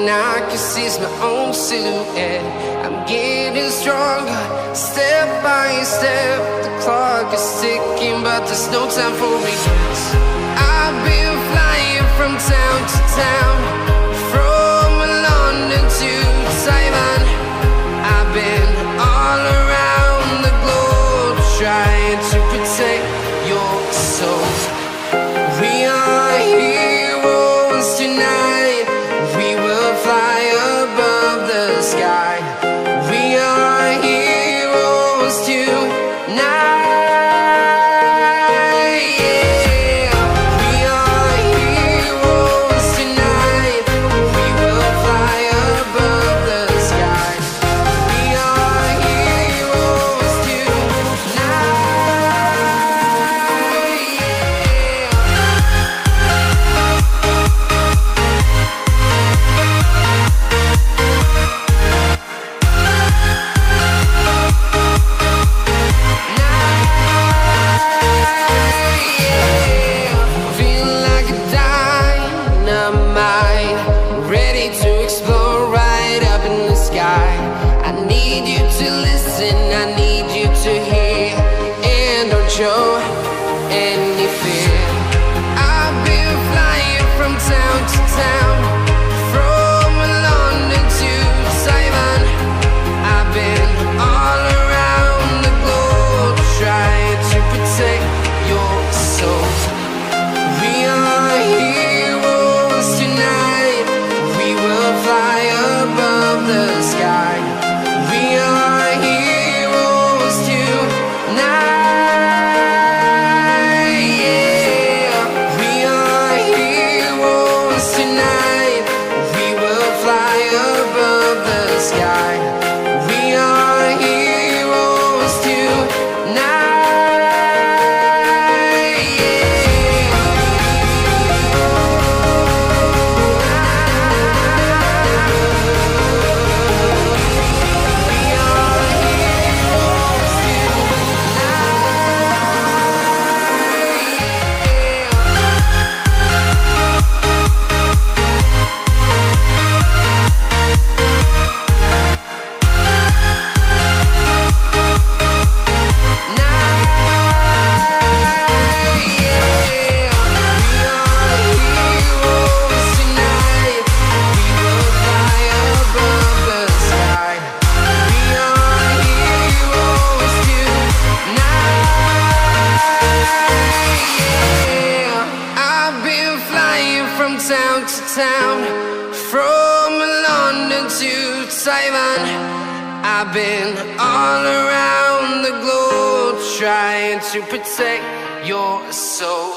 I can see it's my own silhouette. I'm getting stronger, step by step. The clock is ticking, but there's no time for regrets. I've been flying from town to town, from London to Taiwan. I've been all around the globe, trying to protect your soul. We are heroes tonight. We will fly above the sky. We are heroes tonight. Yeah. We are heroes tonight. We will fly above the sky. We are heroes tonight. Feeling like a dynamite, ready to explode right up in the sky. I need you to listen, I need you to hear, and don't show any fear. I've been flying from town to town, from London to Taiwan. I've been all around the globe, trying to protect your soul. We are heroes tonight. We will fly above the sky. We are heroes tonight. Yeah. We are heroes tonight. We will fly above the sky. We are heroes tonight. I've been flying from town to town, from London to Taiwan. I've been all around the globe, trying to protect your soul.